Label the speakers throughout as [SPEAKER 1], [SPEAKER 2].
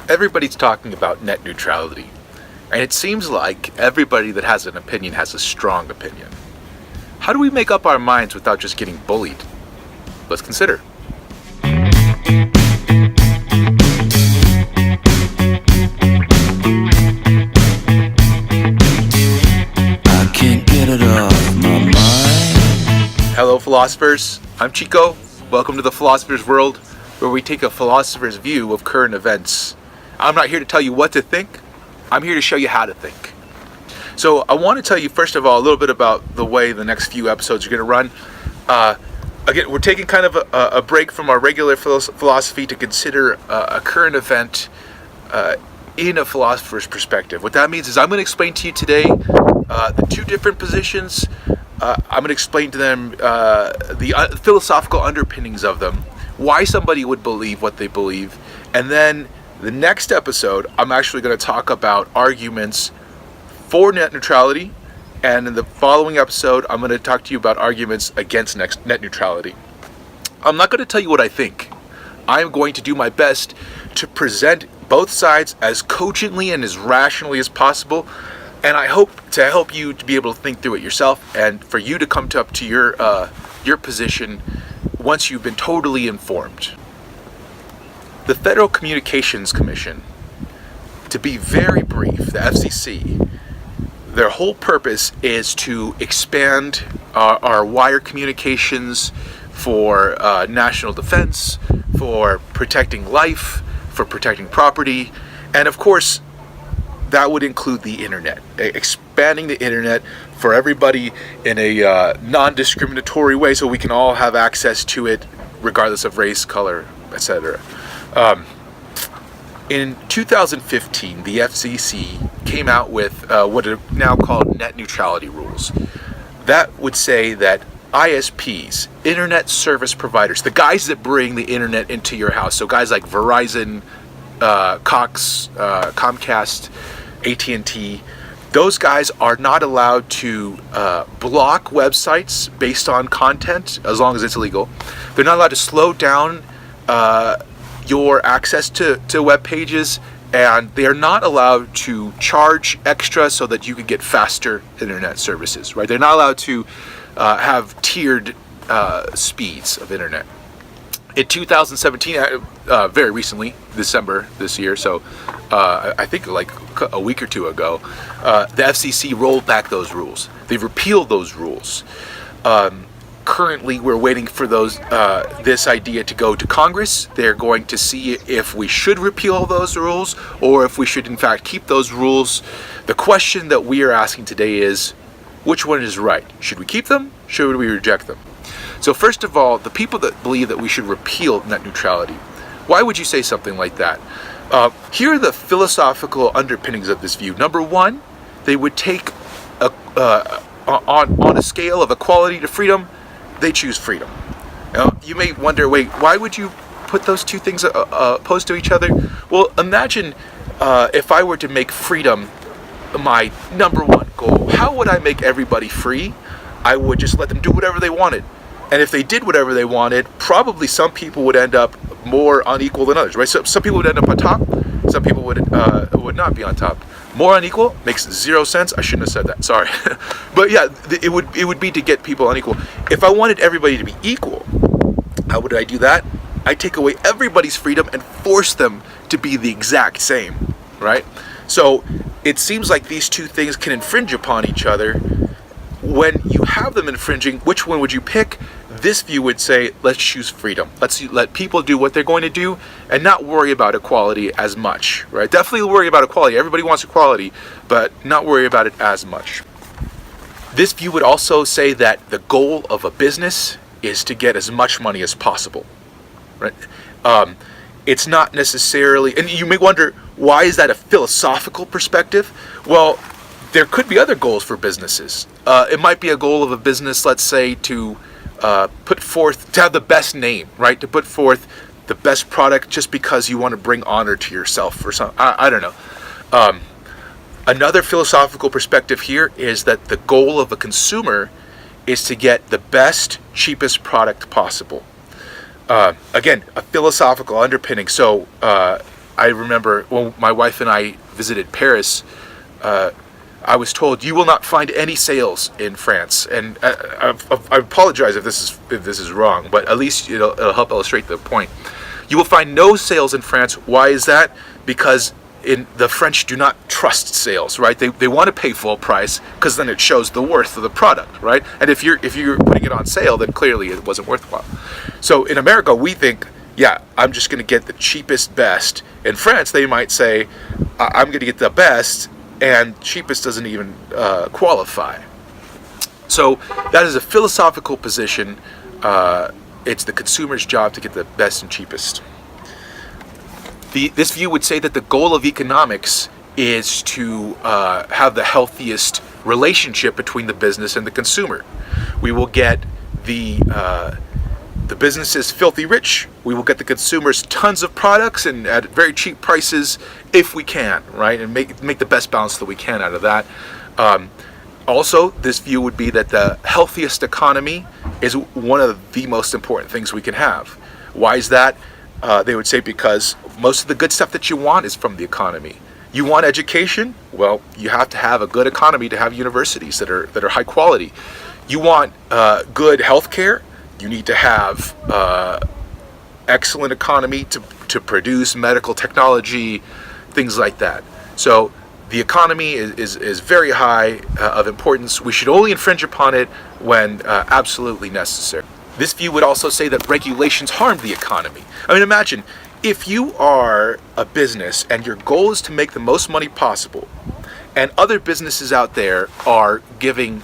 [SPEAKER 1] Everybody's talking about net neutrality, and it seems like everybody that has an opinion has a strong opinion. How do we make up our minds without just getting bullied? Let's consider.
[SPEAKER 2] I can't get it off my mind.
[SPEAKER 1] Hello, philosophers. I'm Chico. Welcome to the Philosopher's World, where we take a philosopher's view of current events. I'm not here to tell you what to think. I'm here to show you how to think. So I want to tell you, first of all, a little bit about the way the next few episodes are going to run. Again, we're taking kind of a break from our regular philosophy to consider a current event in a philosopher's perspective. What that means is I'm going to explain to you today the two different positions. I'm going to explain to them the philosophical underpinnings of them, why somebody would believe what they believe, and then the next episode, I'm actually going to talk about arguments for net neutrality, and in the following episode, I'm going to talk to you about arguments against net neutrality. I'm not going to tell you what I think. I'm going to do my best to present both sides as cogently and as rationally as possible, and I hope to help you to be able to think through it yourself, and for you to come up to your position once you've been totally informed. The Federal Communications Commission, to be very brief, the FCC, their whole purpose is to expand our wire communications for national defense, for protecting life, for protecting property, and of course, that would include the internet. Expanding the internet for everybody in a non-discriminatory way so we can all have access to it regardless of race, color, etc. In 2015, the FCC came out with what are now called net neutrality rules. That would say that ISPs, internet service providers, the guys that bring the internet into your house, so guys like Verizon, Cox, Comcast, at&t, those guys are not allowed to block websites based on content as long as it's legal. They're not allowed to slow down your access to web pages, and they are not allowed to charge extra so that you can get faster internet services, right? They're not allowed to have tiered speeds of internet. In 2017, very recently, December this year, so I think like a week or two ago, the FCC rolled back those rules. They've repealed those rules. Currently, we're waiting for this idea to go to Congress. They're going to see if we should repeal those rules or if we should, in fact, keep those rules. The question that we are asking today is, which one is right? Should we keep them? Should we reject them? So first of all, the people that believe that we should repeal net neutrality, why would you say something like that? Here are the philosophical underpinnings of this view. Number one, they would take on a scale of equality to freedom, they choose freedom. You may wonder, wait, why would you put those two things opposed to each other? Well, imagine if I were to make freedom my number one goal. How would I make everybody free? I would just let them do whatever they wanted. And if they did whatever they wanted, probably some people would end up more unequal than others, right? So some people would end up on top, some people would not be on top. More unequal makes zero sense. I shouldn't have said that. Sorry. But yeah, it would be to get people unequal. If I wanted everybody to be equal, how would I do that? I take away everybody's freedom and force them to be the exact same, right? So it seems like these two things can infringe upon each other. When you have them infringing, which one would you pick? This view would say, let's choose freedom. Let's let people do what they're going to do and not worry about equality as much, right? Definitely worry about equality. Everybody wants equality, but not worry about it as much. This view would also say that the goal of a business is to get as much money as possible, right? It's not necessarily, and you may wonder, why is that a philosophical perspective? Well, there could be other goals for businesses. It might be a goal of a business, let's say, to have the best name, right? To put forth the best product just because you want to bring honor to yourself or something. I don't know. Another philosophical perspective here is that the goal of a consumer is to get the best, cheapest product possible. Again, a philosophical underpinning. So I remember when my wife and I visited Paris, I was told you will not find any sales in France, and I apologize if this is wrong, but at least it'll help illustrate the point. You will find no sales in France. Why is that? Because the French do not trust sales, right? They want to pay full price because then it shows the worth of the product, right? And if you're putting it on sale, then clearly it wasn't worthwhile. So in America, we think, yeah, I'm just going to get the cheapest best. In France, they might say, I'm going to get the best, and cheapest doesn't even qualify. So that is a philosophical position. It's the consumer's job to get the best and cheapest. This view would say that the goal of economics is to have the healthiest relationship between the business and the consumer. We will get the businesses filthy rich. We will get the consumers tons of products and at very cheap prices if we can, right? And make the best balance that we can out of that. Also, this view would be that the healthiest economy is one of the most important things we can have. Why is that? They would say because most of the good stuff that you want is from the economy. You want education? Well, you have to have a good economy to have universities that are high quality. You want good health care? You need to have excellent economy to produce medical technology, things like that. So the economy is very high of importance. We should only infringe upon it when absolutely necessary. This view would also say that regulations harm the economy. I mean, imagine if you are a business and your goal is to make the most money possible, and other businesses out there are giving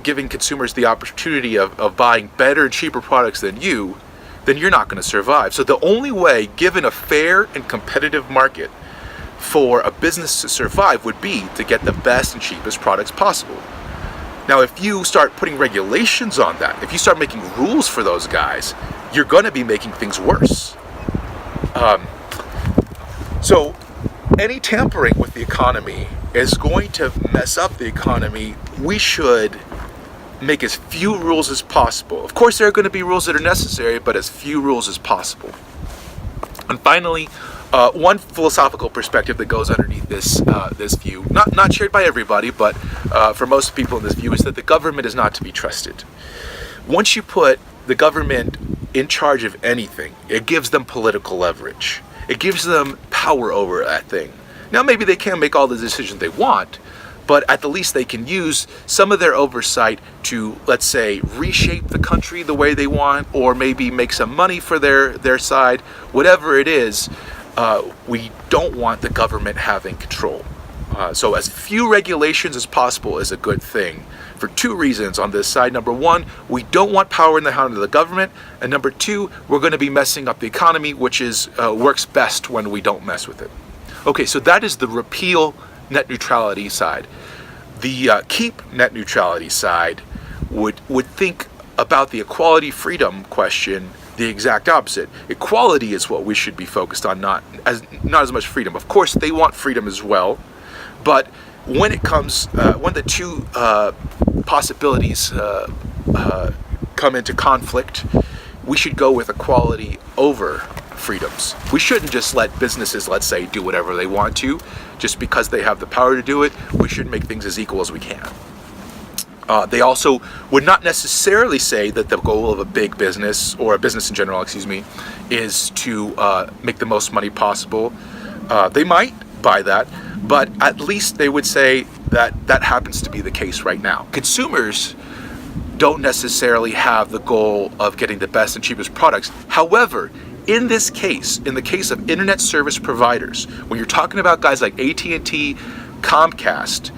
[SPEAKER 1] consumers the opportunity of buying better and cheaper products than you, then you're not going to survive. So the only way, given a fair and competitive market, for a business to survive would be to get the best and cheapest products possible. Now, if you start putting regulations on that, if you start making rules for those guys, you're going to be making things worse. So any tampering with the economy is going to mess up the economy. We should make as few rules as possible. Of course, there are going to be rules that are necessary, but as few rules as possible. And finally, one philosophical perspective that goes underneath this view, not shared by everybody, but for most people in this view, is that the government is not to be trusted. Once you put the government in charge of anything, it gives them political leverage. It gives them power over that thing. Now, maybe they can't make all the decisions they want, but at the least they can use some of their oversight to, let's say, reshape the country the way they want, or maybe make some money for their side. Whatever it is, we don't want the government having control. So as few regulations as possible is a good thing for two reasons on this side. Number one, we don't want power in the hand of the government, and number two, we're going to be messing up the economy, which works best when we don't mess with it. Okay, so that is the repeal net neutrality side. The keep net neutrality side would think about the equality freedom question the exact opposite. Equality is what we should be focused on, not as much freedom. Of course, they want freedom as well, but when it comes, when the two possibilities come into conflict, we should go with equality over freedoms. We shouldn't just let businesses, let's say, do whatever they want to, just because they have the power to do it. We should make things as equal as we can. They also would not necessarily say that the goal of a big business, or a business in general, is to make the most money possible. They might buy that, but at least they would say that that happens to be the case right now. Consumers don't necessarily have the goal of getting the best and cheapest products. However, in this case, in the case of internet service providers, when you're talking about guys like at&t, Comcast,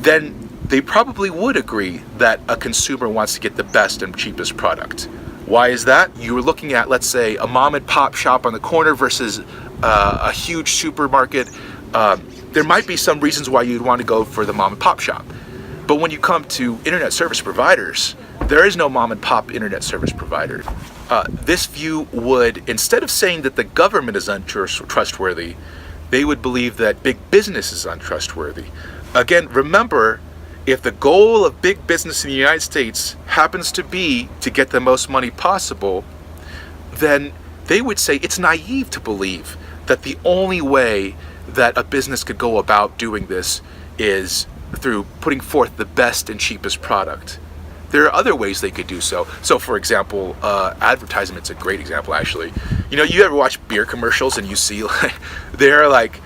[SPEAKER 1] then they probably would agree that a consumer wants to get the best and cheapest product. Why is that? You were looking at, let's say, a mom and pop shop on the corner versus a huge supermarket. There might be some reasons why you'd want to go for the mom and pop shop. But when you come to internet service providers, there is no mom and pop internet service provider. This view would, instead of saying that the government is untrustworthy, they would believe that big business is untrustworthy. Again, remember, if the goal of big business in the United States happens to be to get the most money possible, then they would say it's naive to believe that the only way that a business could go about doing this is through putting forth the best and cheapest product. There are other ways they could do so. So, for example, advertisement's a great example, actually. You ever watch beer commercials and you see, like, they're like,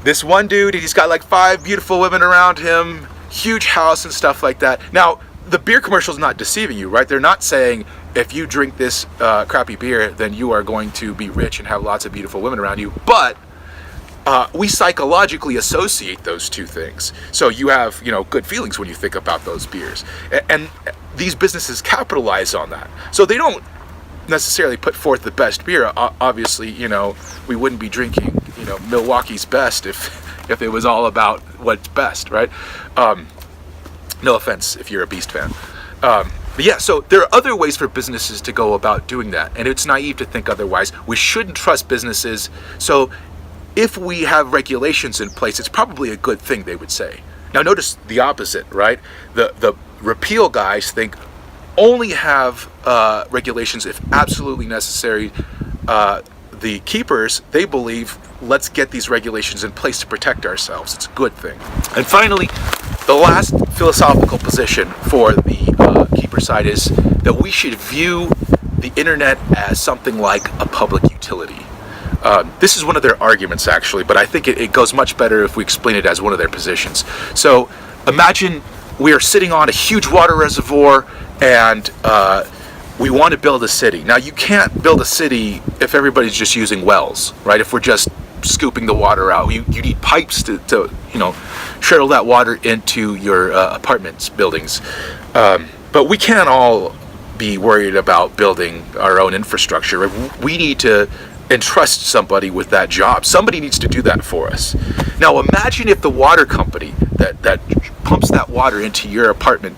[SPEAKER 1] this one dude, he's got like 5 beautiful women around him, huge house and stuff like that. Now, the beer commercial's not deceiving you, right? They're not saying, if you drink this crappy beer, then you are going to be rich and have lots of beautiful women around you. But we psychologically associate those two things. So you have, good feelings when you think about those beers. And these businesses capitalize on that. So they don't necessarily put forth the best beer. Obviously, we wouldn't be drinking, Milwaukee's Best if it was all about what's best, right? No offense if you're a Beast fan. But yeah, so there are other ways for businesses to go about doing that. And it's naive to think otherwise. We shouldn't trust businesses. So if we have regulations in place, it's probably a good thing, they would say. Now notice the opposite, right? The repeal guys think only have regulations if absolutely necessary. The keepers, they believe, let's get these regulations in place to protect ourselves. It's a good thing. And finally, the last philosophical position for the keeper side is that we should view the internet as something like a public utility. This is one of their arguments, actually, but I think it goes much better if we explain it as one of their positions. So imagine we are sitting on a huge water reservoir and we want to build a city. Now, you can't build a city if everybody's just using wells, right? If we're just scooping the water out, you need pipes to shuttle that water into your apartments, buildings. But we can't all be worried about building our own infrastructure. We need to entrust somebody with that job. Somebody needs to do that for us. Now imagine if the water company that pumps that water into your apartment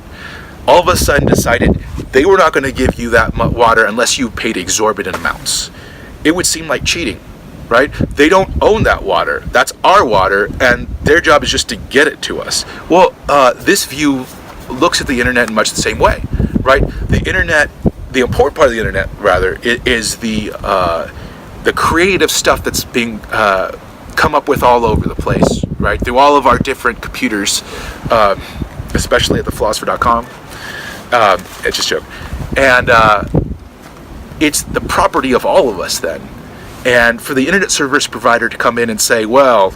[SPEAKER 1] all of a sudden decided they were not going to give you that water unless you paid exorbitant amounts. It would seem like cheating, right? They don't own that water. That's our water, and their job is just to get it to us. Well, this view looks at the internet in much the same way, right? The internet, the important part of the internet, rather, is the creative stuff that's being come up with all over the place, right? Through all of our different computers, especially at thephlosopher.com. It's just a joke. And it's the property of all of us then. And for the internet service provider to come in and say, well,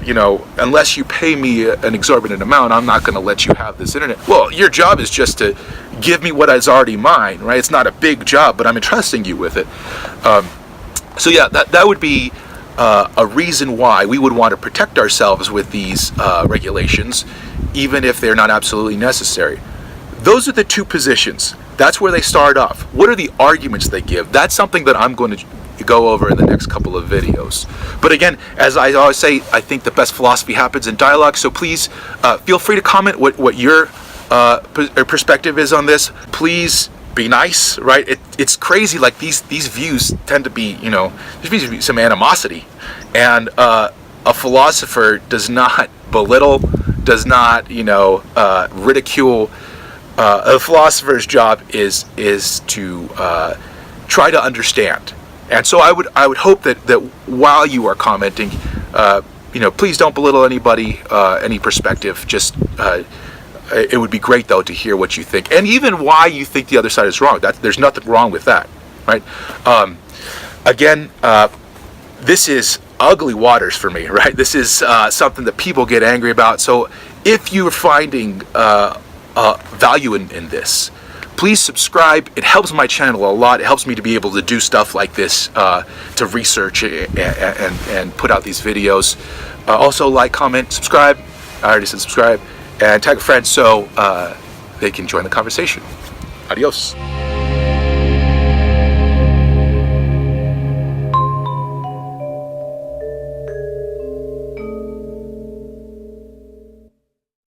[SPEAKER 1] unless you pay me an exorbitant amount, I'm not going to let you have this internet. Well, your job is just to give me what is already mine, right? It's not a big job, but I'm entrusting you with it. So yeah, that would be a reason why we would want to protect ourselves with these regulations, even if they're not absolutely necessary. Those are the two positions. That's where they start off. What are the arguments they give? That's something that I'm going to go over in the next couple of videos. But again, as I always say, I think the best philosophy happens in dialogue, so please feel free to comment what your perspective is on this. Please be nice, right? It's crazy, like these views tend to be, there's some animosity, and a philosopher does not belittle, does not, ridicule. A philosopher's job is to try to understand. And so I would hope that while you are commenting, please don't belittle anybody, any perspective. Just it would be great though to hear what you think, and even why you think the other side is wrong. There's nothing wrong with that, right? Again, this is ugly waters for me, right? This is something that people get angry about. So if you're finding value in this, please subscribe. It helps my channel a lot. It helps me to be able to do stuff like this, to research and put out these videos. Also, like, comment, subscribe. I already said subscribe. And tag a friend so they can join the conversation. Adios.